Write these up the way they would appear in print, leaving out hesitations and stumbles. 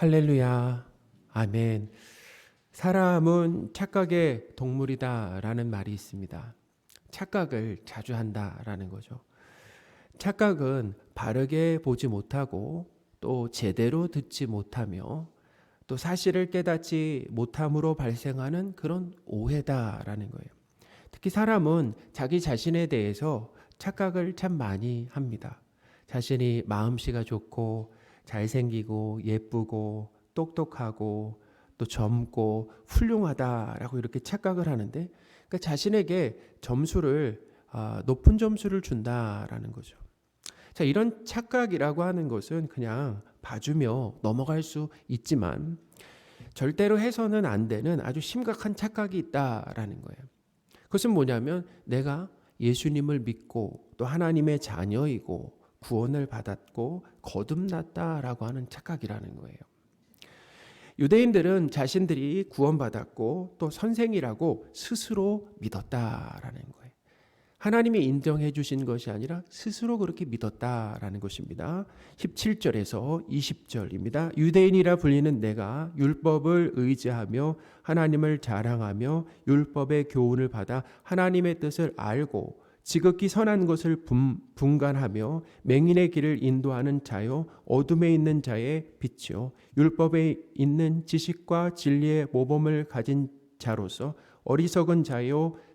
할렐루야. 아멘. 사람은 착각의 동물이다라는 말이 있습니다. 착각을 자주 한다라는 거죠. 착각은 바르게 보지 못하고 또 제대로 듣지 못하며 또 사실을 깨닫지 못함으로 발생하는 그런 오해다라는 거예요. 특히 사람은 자기 자신에 대해서 착각을 참 많이 합니다. 자신이 마음씨가 좋고 잘생기고 예쁘고 똑똑하고 또 젊고 훌륭하다라고 이렇게 착각을 하는데, 그러니까 자신에게 높은 점수를 준다라는 거죠. 자, 이런 착각이라고 하는 것은 그냥 봐주며 넘어갈 수 있지만 절대로 해서는 안 되는 아주 심각한 착각이 있다라는 거예요. 그것은 뭐냐면 내가 예수님을 믿고 또 하나님의 자녀이고 구원을 받았고 거듭났다라고 하는 착각이라는 거예요. 유대인들은 자신들이 구원받았고 또 선생이라고 스스로 믿었다라는 거예요. 하나님이 인정해 주신 것이 아니라 스스로 그렇게 믿었다라는 것입니다. 17절에서 20절입니다. 유대인이라 불리는 내가 율법을 의지하며 하나님을 자랑하며 율법의 교훈을 받아 하나님의 뜻을 알고 지극히 선한 것을 분간하며 맹인의 길을 인도하는 자요 어둠에 있는 자의 빛이요 율법에 있는 지식과 진리의 모범을 가진 자로서 어리석은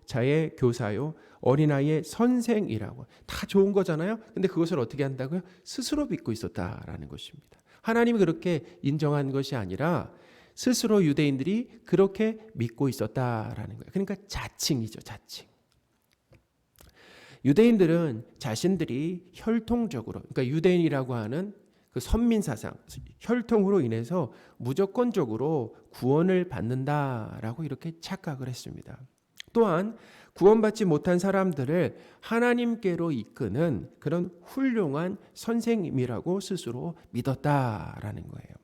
자의 교사요 어린아이의 선생이라고. 다 좋은 거잖아요. 근데 그것을 어떻게 한다고요? 스스로 믿고 있었다라는 것입니다. 하나님이 그렇게 인정한 것이 아니라 스스로 유대인들이 그렇게 믿고 있었다라는 거예요. 그러니까 자칭이죠, 자칭. 유대인들은 자신들이 혈통적으로, 그러니까 유대인이라고 하는 그 선민 사상, 혈통으로 인해서 무조건적으로 구원을 받는다라고 이렇게 착각을 했습니다. 또한 구원받지 못한 사람들을 하나님께로 이끄는 그런 훌륭한 선생님이라고 스스로 믿었다라는 거예요.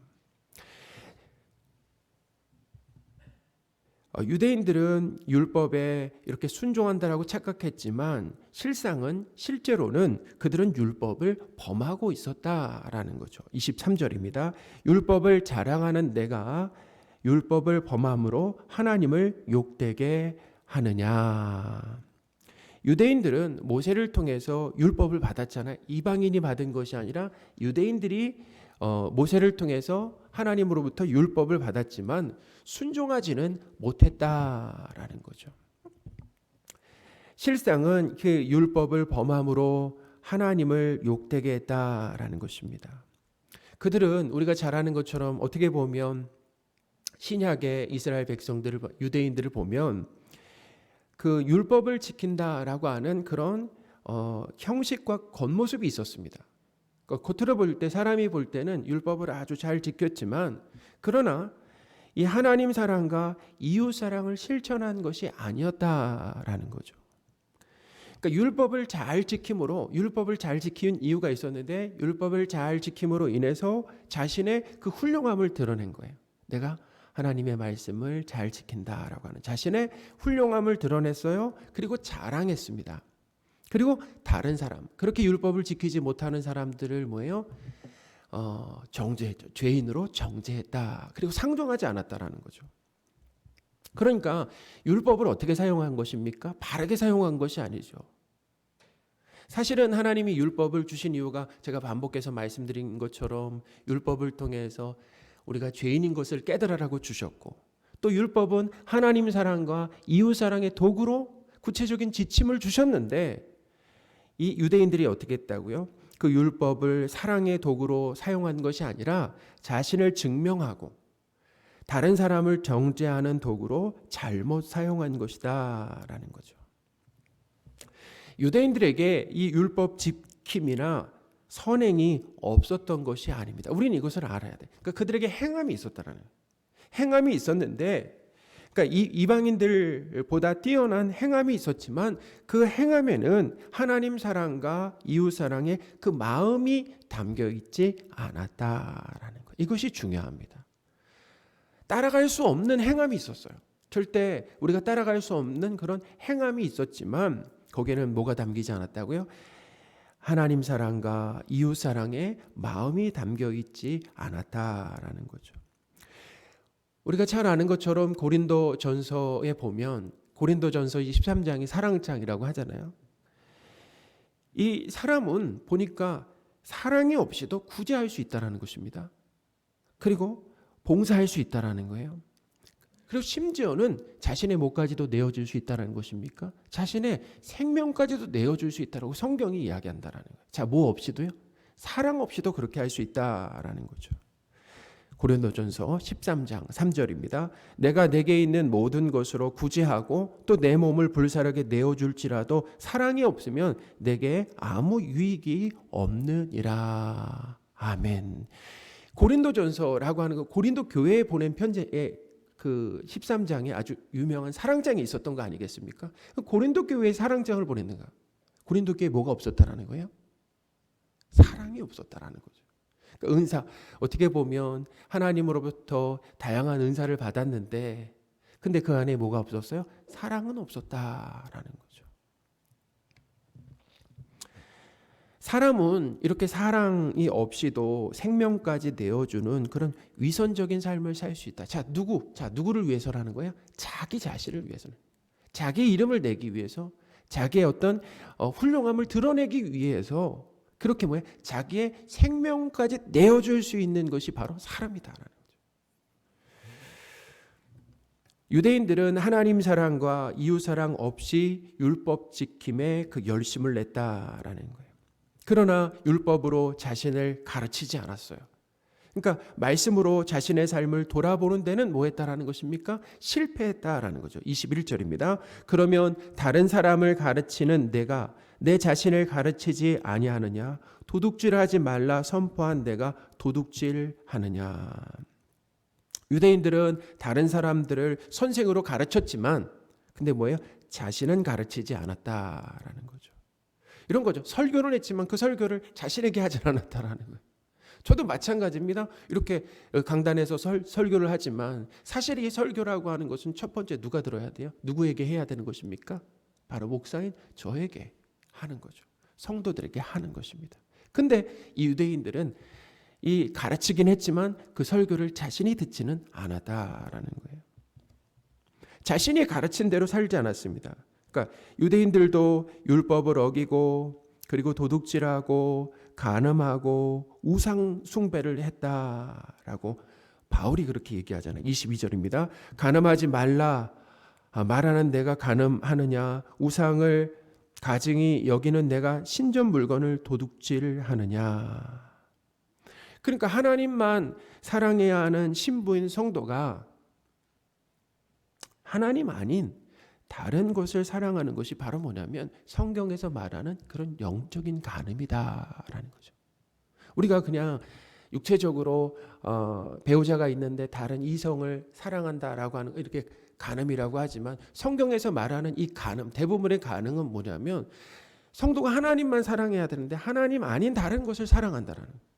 유대인들은 율법에 이렇게 순종한다라고 착각했지만 실제로는 그들은 율법을 범하고 있었다라는 거죠. 23절입니다. 율법을 자랑하는 내가 율법을 범함으로 하나님을 욕되게 하느냐. 유대인들은 모세를 통해서 율법을 받았잖아요. 이방인이 받은 것이 아니라 유대인들이 모세를 통해서 하나님으로부터 율법을 받았지만 순종하지는 못했다라는 거죠. 실상은 그 율법을 범함으로 하나님을 욕되게 했다라는 것입니다. 그들은 우리가 잘 아는 것처럼 어떻게 보면 신약의 이스라엘 백성들을, 유대인들을 보면 그 율법을 지킨다라고 하는 그런 형식과 겉모습이 있었습니다. 겉으로 볼 때, 사람이 볼 때는 율법을 아주 잘 지켰지만 그러나 이 하나님 사랑과 이웃 사랑을 실천한 것이 아니었다라는 거죠. 그러니까 율법을 잘 지킴으로, 율법을 잘 지킨 이유가 있었는데 율법을 잘 지킴으로 인해서 자신의 그 훌륭함을 드러낸 거예요. 내가 하나님의 말씀을 잘 지킨다라고 하는 자신의 훌륭함을 드러냈어요. 그리고 자랑했습니다. 그리고 다른 사람, 그렇게 율법을 지키지 못하는 사람들을 뭐예요? 정죄했죠. 죄인으로 정죄했다. 그리고 상종하지 않았다라는 거죠. 그러니까 율법을 어떻게 사용한 것입니까? 바르게 사용한 것이 아니죠. 사실은 하나님이 율법을 주신 이유가 제가 반복해서 말씀드린 것처럼 율법을 통해서 우리가 죄인인 것을 깨달으라고 주셨고, 또 율법은 하나님 사랑과 이웃 사랑의 도구로 구체적인 지침을 주셨는데 이 유대인들이 어떻게 했다고요? 그 율법을 사랑의 도구로 사용한 것이 아니라 자신을 증명하고 다른 사람을 정죄하는 도구로 잘못 사용한 것이다라는 거죠. 유대인들에게 이 율법 지킴이나 선행이 없었던 것이 아닙니다. 우리는 이것을 알아야 돼. 그러니까 그들에게 행함이 있었다라는 거예요. 행함이 있었는데, 그러니까 이방인들보다 뛰어난 행함이 있었지만 그 행함에는 하나님 사랑과 이웃 사랑의 그 마음이 담겨 있지 않았다라는 거. 이것이 중요합니다. 따라갈 수 없는 행함이 있었어요. 절대 우리가 따라갈 수 없는 그런 행함이 있었지만 거기에는 뭐가 담기지 않았다고요? 하나님 사랑과 이웃 사랑에 마음이 담겨 있지 않았다라는 거죠. 우리가 잘 아는 것처럼 고린도전서에 보면 고린도전서 13장이 사랑장이라고 하잖아요. 이 사람은 보니까 사랑이 없이도 구제할 수 있다는 것입니다. 그리고 봉사할 수 있다는 거예요. 그리고 심지어는 자신의 목까지도 내어줄 수 있다는 것입니까? 자신의 생명까지도 내어줄 수 있다고 성경이 이야기한다는 거예요. 자, 뭐 없이도요? 사랑 없이도 그렇게 할 수 있다라는 거죠. 고린도전서 13장 3절입니다. 내가 내게 있는 모든 것으로 구제하고 또 내 몸을 불사르게 내어줄지라도 사랑이 없으면 내게 아무 유익이 없느니라. 아멘. 고린도전서라고 하는 거, 고린도 교회에 보낸 편지에 그 13장에 아주 유명한 사랑장이 있었던 거 아니겠습니까? 고린도 교회에 사랑장을 보냈는가? 고린도 교회에 뭐가 없었다라는 거예요? 사랑이 없었다라는 거죠. 그러니까 은사, 어떻게 보면 하나님으로부터 다양한 은사를 받았는데 근데 그 안에 뭐가 없었어요? 사랑은 없었다라는 거죠. 사람은 이렇게 사랑이 없이도 생명까지 내어주는 그런 위선적인 삶을 살 수 있다. 자, 누구를 위해서라는 거예요? 자기 자신을 위해서는. 자기 이름을 내기 위해서, 자기의 어떤 훌륭함을 드러내기 위해서 그렇게 자기의 생명까지 내어줄 수 있는 것이 바로 사람이다라는 거죠. 유대인들은 하나님 사랑과 이웃 사랑 없이 율법 지킴에 그 열심을 냈다라는 거예요. 그러나 율법으로 자신을 가르치지 않았어요. 그러니까 말씀으로 자신의 삶을 돌아보는 데는 뭐 했다라는 것입니까? 실패했다라는 거죠. 21절입니다. 그러면 다른 사람을 가르치는 내가 내 자신을 가르치지 아니하느냐? 도둑질하지 말라 선포한 내가 도둑질하느냐? 유대인들은 다른 사람들을 선생으로 가르쳤지만 근데 뭐예요? 자신은 가르치지 않았다라는 거죠. 이런 거죠. 설교를 했지만 그 설교를 자신에게 하지 않았다라는 거예요. 저도 마찬가지입니다. 이렇게 강단에서 설교를 하지만 사실 이 설교라고 하는 것은 첫 번째 누가 들어야 돼요? 누구에게 해야 되는 것입니까? 바로 목사인 저에게 하는 거죠. 성도들에게 하는 것입니다. 근데 이 유대인들은 이 가르치긴 했지만 그 설교를 자신이 듣지는 않았다라는 거예요. 자신이 가르친 대로 살지 않았습니다. 그러니까 유대인들도 율법을 어기고 그리고 도둑질하고 간음하고 우상 숭배를 했다라고 바울이 그렇게 얘기하잖아요. 22절입니다. 간음하지 말라 말하는 내가 간음하느냐? 우상을 가증히 여기는 내가 신전 물건을 도둑질하느냐? 그러니까 하나님만 사랑해야 하는 신부인 성도가 하나님 아닌 다른 것을 사랑하는 것이 바로 뭐냐면 성경에서 말하는 그런 영적인 간음이다라는 거죠. 우리가 그냥 육체적으로 배우자가 있는데 다른 이성을 사랑한다라고 하는 이렇게 간음이라고 하지만 성경에서 말하는 이 간음, 대부분의 간음은 뭐냐면 성도가 하나님만 사랑해야 되는데 하나님 아닌 다른 것을 사랑한다라는 거예요.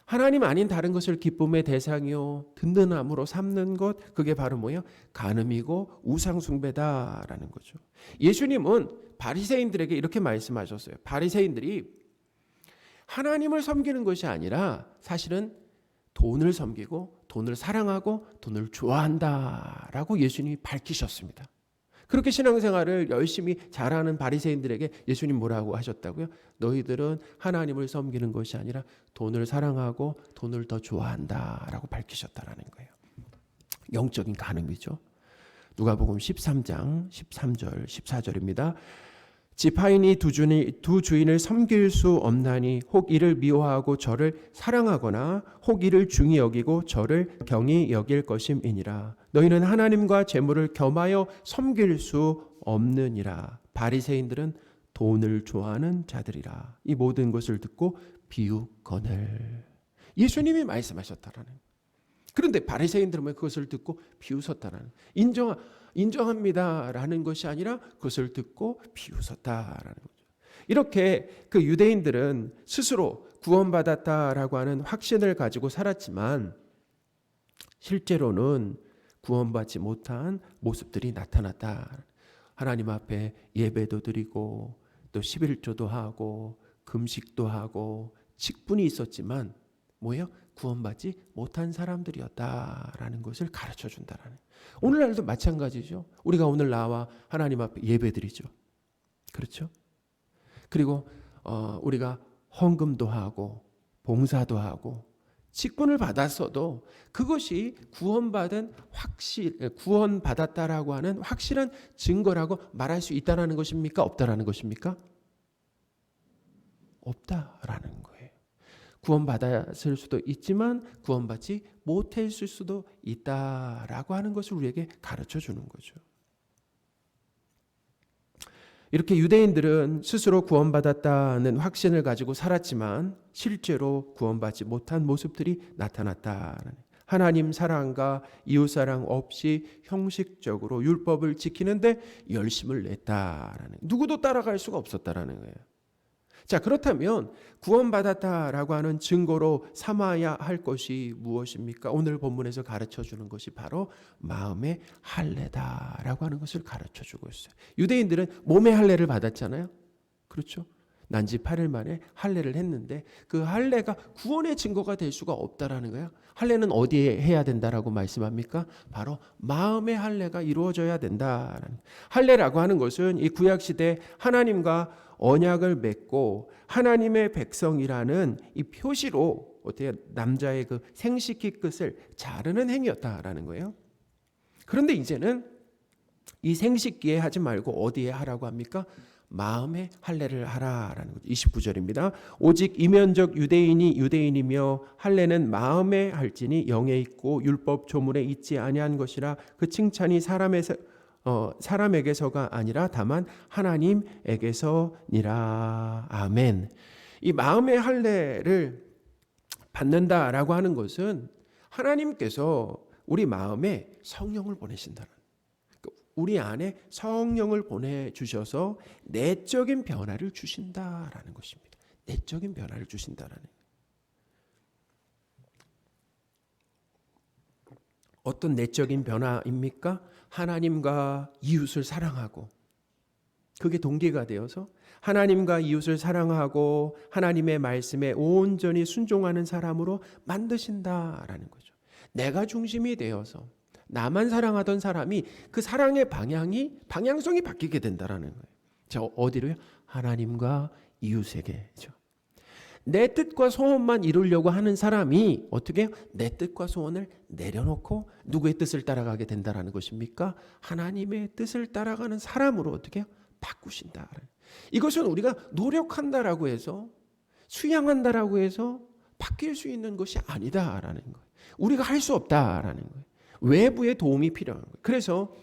하나님 아닌 다른 것을 기쁨의 대상이요 든든함으로 삼는 것, 그게 바로 뭐예요? 간음이고 우상 숭배다라는 거죠. 예수님은 바리새인들에게 이렇게 말씀하셨어요. 바리새인들이 하나님을 섬기는 것이 아니라 사실은 돈을 섬기고 돈을 사랑하고 돈을 좋아한다라고 예수님이 밝히셨습니다. 그렇게 신앙생활을 열심히 잘하는 바리새인들에게 예수님 뭐라고 하셨다고요? 너희들은 하나님을 섬기는 것이 아니라 돈을 사랑하고 돈을 더 좋아한다라고 밝히셨다라는 거예요. 영적인 간음이죠. 누가복음 13장 13절 14절입니다. 지파인이 두 주인을 섬길 수 없나니 혹 이를 미워하고 저를 사랑하거나 혹 이를 중히 여기고 저를 경히 여길 것임이니라. 너희는 하나님과 재물을 겸하여 섬길 수 없느니라. 바리새인들은 돈을 좋아하는 자들이라. 이 모든 것을 듣고 비웃거늘. 예수님이 말씀하셨다라는. 그런데 바리새인들은 그것을 듣고 비웃었다라는. 인정합니다라는 것이 아니라 그것을 듣고 비웃었다라는 거죠. 이렇게 그 유대인들은 스스로 구원받았다라고 하는 확신을 가지고 살았지만 실제로는 구원받지 못한 모습들이 나타났다. 하나님 앞에 예배도 드리고 또 11조도 하고 금식도 하고 직분이 있었지만 뭐예요? 구원받지 못한 사람들이었다라는 것을 가르쳐 준다라는. 오늘날도 마찬가지죠. 우리가 오늘 나와 하나님 앞에 예배드리죠. 그렇죠? 그리고 우리가 헌금도 하고 봉사도 하고 직분을 받았어도 그것이 구원받았다라고 하는 확실한 증거라고 말할 수 있다라는 것입니까? 없다라는 것입니까? 없다라는 거예요. 구원받았을 수도 있지만 구원받지 못했을 수도 있다라고 하는 것을 우리에게 가르쳐 주는 거죠. 이렇게 유대인들은 스스로 구원받았다는 확신을 가지고 살았지만 실제로 구원받지 못한 모습들이 나타났다. 하나님 사랑과 이웃 사랑 없이 형식적으로 율법을 지키는데 열심을 냈다라는, 누구도 따라갈 수가 없었다라는 거예요. 자, 그렇다면 구원받았다라고 하는 증거로 삼아야 할 것이 무엇입니까? 오늘 본문에서 가르쳐 주는 것이 바로 마음의 할례다라고 하는 것을 가르쳐 주고 있어요. 유대인들은 몸의 할례를 받았잖아요. 그렇죠? 난지 8일 만에 할례를 했는데 그 할례가 구원의 증거가 될 수가 없다라는 거예요. 할례는 어디에 해야 된다라고 말씀합니까? 바로 마음의 할례가 이루어져야 된다라는. 할례라고 하는 것은 이 구약 시대 하나님과 언약을 맺고 하나님의 백성이라는 이 표시로 어떻게 남자의 그 생식기 끝을 자르는 행위였다라는 거예요. 그런데 이제는 이 생식기에 하지 말고 어디에 하라고 합니까? 마음의 할례를 하라라는 거죠. 29절입니다. 오직 이면적 유대인이 유대인이며 할례는 마음에 할지니 영에 있고 율법 조문에 있지 아니한 것이라 그 칭찬이 사람에게서가 아니라 다만 하나님에게서니라. 아멘. 이 마음의 할례를 받는다라고 하는 것은 하나님께서 우리 마음에 성령을 보내신다는, 우리 안에 성령을 보내주셔서 내적인 변화를 주신다라는 것입니다. 내적인 변화를 주신다라는. 어떤 내적인 변화입니까? 하나님과 이웃을 사랑하고, 그게 동기가 되어서 하나님과 이웃을 사랑하고 하나님의 말씀에 온전히 순종하는 사람으로 만드신다라는 거죠. 내가 중심이 되어서 나만 사랑하던 사람이 그 사랑의 방향성이 바뀌게 된다라는 거예요. 자, 어디로요? 하나님과 이웃에게죠. 내 뜻과 소원만 이루려고 하는 사람이 어떻게 내 뜻과 소원을 내려놓고 누구의 뜻을 따라가게 된다라는 것입니까? 하나님의 뜻을 따라가는 사람으로 어떻게 바꾸신다. 이것은 우리가 노력한다라고 해서 수양한다라고 해서 바뀔 수 있는 것이 아니다라는 거예요. 우리가 할 수 없다라는 거예요. 외부의 도움이 필요한 거예요. 그래서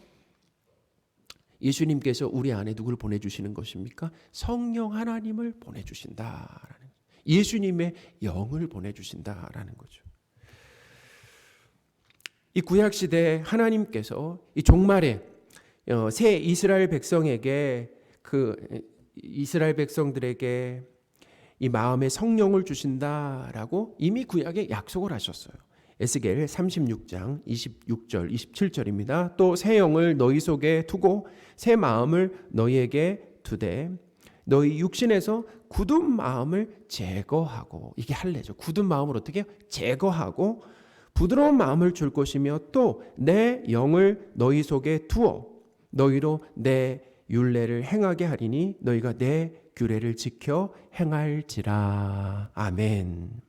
예수님께서 우리 안에 누구를 보내주시는 것입니까? 성령 하나님을 보내주신다라는 거예요. 예수님의 영을 보내주신다라는 거죠. 이 구약시대 하나님께서 이 종말에 새 이스라엘 백성에게 이스라엘 백성들에게 이 마음의 성령을 주신다라고 이미 구약에 약속을 하셨어요. 에스겔 36장 26절 27절입니다. 또 새 영을 너희 속에 두고 새 마음을 너희에게 두되 너희 육신에서 굳은 마음을 제거하고, 이게 할례죠. 굳은 마음을 어떻게 제거하고 부드러운 마음을 줄 것이며 또 내 영을 너희 속에 두어 너희로 내 율례를 행하게 하리니 너희가 내 규례를 지켜 행할지라. 아멘.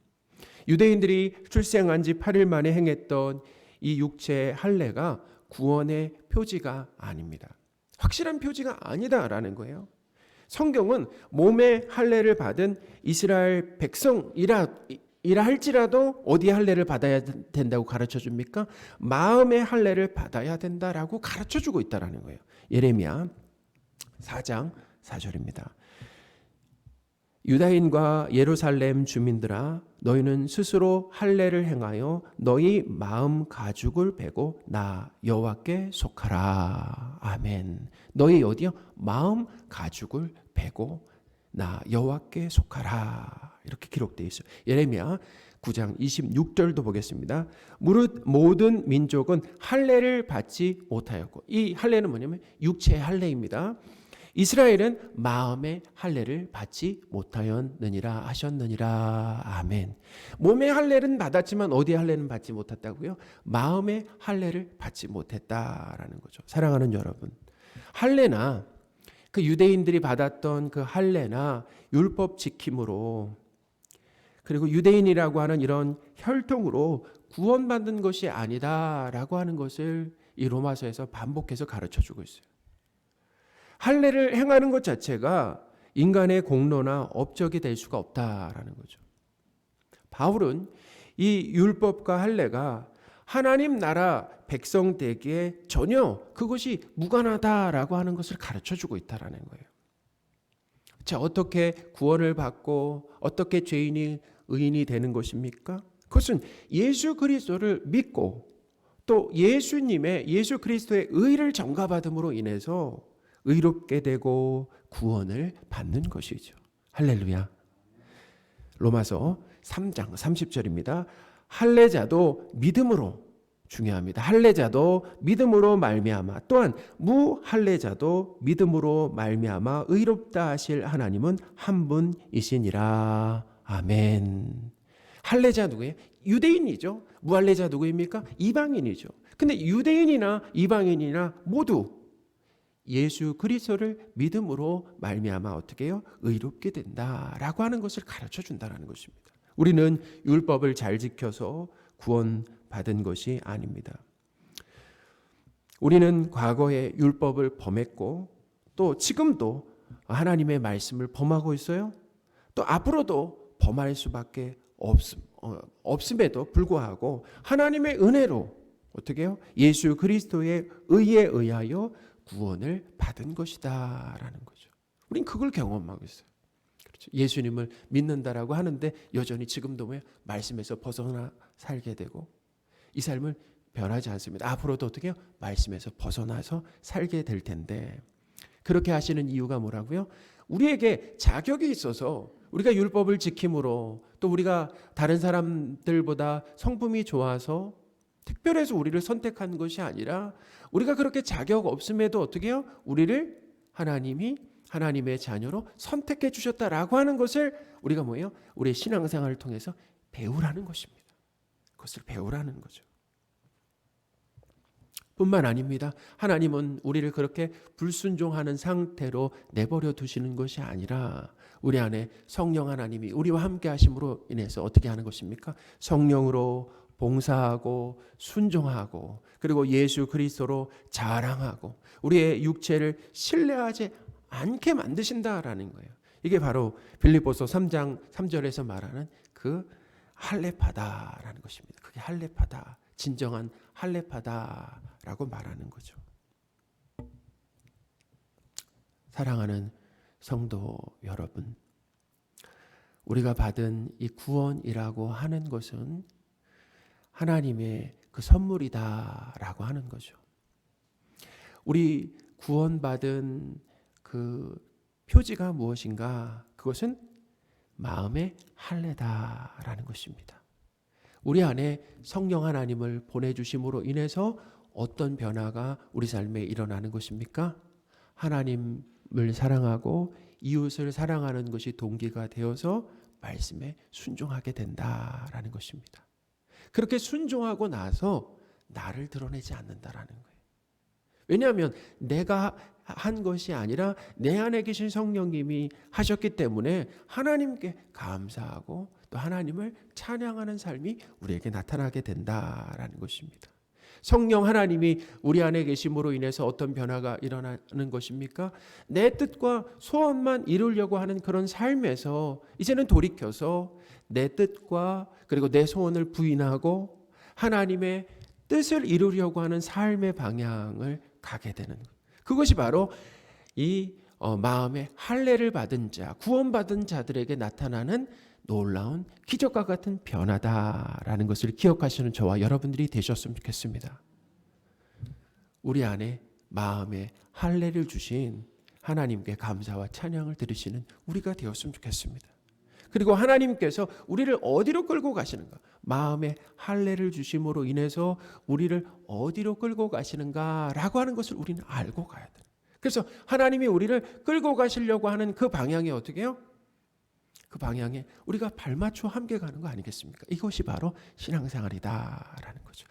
유대인들이 출생한 지 8일 만에 행했던 이 육체의 할례가 구원의 표지가 아닙니다. 확실한 표지가 아니다라는 거예요. 성경은 몸의 할례를 받은 이스라엘 백성이라 할지라도 어디에 할례를 받아야 된다고 가르쳐 줍니까? 마음의 할례를 받아야 된다라고 가르쳐 주고 있다라는 거예요. 예레미야 4장 4절입니다. 유다인과 예루살렘 주민들아 너희는 스스로 할례를 행하여 너희 마음 가죽을 베고 나 여호와께 속하라. 아멘. 너희 어디요? 마음 가죽을 베고 나 여호와께 속하라. 이렇게 기록되어 있어요. 예레미야 9장 26절도 보겠습니다. 무릇 모든 민족은 할례를 받지 못하였고, 이 할례는 뭐냐면 육체의 할례입니다. 이스라엘은 마음의 할례를 받지 못하였느니라 하셨느니라. 아멘. 몸의 할례는 받았지만 어디의 할례는 받지 못했다고요? 마음의 할례를 받지 못했다라는 거죠. 사랑하는 여러분, 할례나 그 유대인들이 받았던 그 할례나 율법 지킴으로, 그리고 유대인이라고 하는 이런 혈통으로 구원받는 것이 아니다라고 하는 것을 이 로마서에서 반복해서 가르쳐주고 있어요. 할례를 행하는 것 자체가 인간의 공로나 업적이 될 수가 없다라는 거죠. 바울은 이 율법과 할례가 하나님 나라 백성 되기에 전혀 그것이 무관하다라고 하는 것을 가르쳐주고 있다라는 거예요. 자, 어떻게 구원을 받고 어떻게 죄인이 의인이 되는 것입니까? 그것은 예수 그리스도를 믿고 또 예수 그리스도의 의를 전가받음으로 인해서 의롭게 되고 구원을 받는 것이죠. 할렐루야. 로마서 3장 30절입니다. 할례자도 믿음으로, 중요합니다. 할례자도 믿음으로 말미암아 또한 무할례자도 믿음으로 말미암아 의롭다 하실 하나님은 한 분이시니라. 아멘. 할례자 누구예요? 유대인이죠. 무할례자 누구입니까? 이방인이죠. 근데 유대인이나 이방인이나 모두 예수 그리스도를 믿음으로 말미암아 어떻게 해요? 의롭게 된다라고 하는 것을 가르쳐 준다는 것입니다. 우리는 율법을 잘 지켜서 구원받은 것이 아닙니다. 우리는 과거에 율법을 범했고 또 지금도 하나님의 말씀을 범하고 있어요. 또 앞으로도 범할 수밖에 없음에도 불구하고 하나님의 은혜로 어떻게 해요? 예수 그리스도의 의에 의하여 구원을 받은 것이다라는 거죠. 우린 그걸 경험하고 있어요. 그렇죠? 예수님을 믿는다라고 하는데 여전히 지금도 말씀에서 벗어나 살게 되고 이 삶을 변하지 않습니다. 앞으로도 어떻게 해요? 말씀에서 벗어나서 살게 될 텐데 그렇게 하시는 이유가 뭐라고요? 우리에게 자격이 있어서 우리가 율법을 지킴으로 또 우리가 다른 사람들보다 성품이 좋아서 특별해서 우리를 선택한 것이 아니라 우리가 그렇게 자격 없음에도 어떻게 해요? 우리를 하나님이 하나님의 자녀로 선택해 주셨다라고 하는 것을 우리가 뭐예요? 우리의 신앙생활을 통해서 배우라는 것입니다. 그것을 배우라는 거죠. 뿐만 아닙니다. 하나님은 우리를 그렇게 불순종하는 상태로 내버려 두시는 것이 아니라 우리 안에 성령 하나님이 우리와 함께 하심으로 인해서 어떻게 하는 것입니까? 성령으로 봉사하고 순종하고 그리고 예수 그리스도로 자랑하고 우리의 육체를 신뢰하지 않게 만드신다라는 거예요. 이게 바로 빌립보서 3장 3절에서 말하는 그 할례파다라는 것입니다. 그게 할례파다, 진정한 할례파다라고 말하는 거죠. 사랑하는 성도 여러분, 우리가 받은 이 구원이라고 하는 것은 하나님의 그 선물이다라고 하는 거죠. 우리 구원받은 그 표지가 무엇인가? 그것은 마음의 할례다라는 것입니다. 우리 안에 성령 하나님을 보내주심으로 인해서 어떤 변화가 우리 삶에 일어나는 것입니까? 하나님을 사랑하고 이웃을 사랑하는 것이 동기가 되어서 말씀에 순종하게 된다라는 것입니다. 그렇게 순종하고 나서 나를 드러내지 않는다라는 거예요. 왜냐하면 내가 한 것이 아니라 내 안에 계신 성령님이 하셨기 때문에 하나님께 감사하고 또 하나님을 찬양하는 삶이 우리에게 나타나게 된다라는 것입니다. 성령 하나님이 우리 안에 계심으로 인해서 어떤 변화가 일어나는 것입니까? 내 뜻과 소원만 이루려고 하는 그런 삶에서 이제는 돌이켜서 내 뜻과 그리고 내 소원을 부인하고 하나님의 뜻을 이루려고 하는 삶의 방향을 가게 되는 것. 그것이 바로 이 마음의 할례를 받은 자, 구원받은 자들에게 나타나는 놀라운 기적과 같은 변화다라는 것을 기억하시는 저와 여러분들이 되셨으면 좋겠습니다. 우리 안에 마음의 할례를 주신 하나님께 감사와 찬양을 드리시는 우리가 되었으면 좋겠습니다. 그리고 하나님께서 우리를 어디로 끌고 가시는가? 마음의 할례를 주심으로 인해서 우리를 어디로 끌고 가시는가라고 하는 것을 우리는 알고 가야 돼요. 그래서 하나님이 우리를 끌고 가시려고 하는 그 방향이 어떻게 해요? 그 방향에 우리가 발맞춰 함께 가는 거 아니겠습니까? 이것이 바로 신앙생활이다라는 거죠.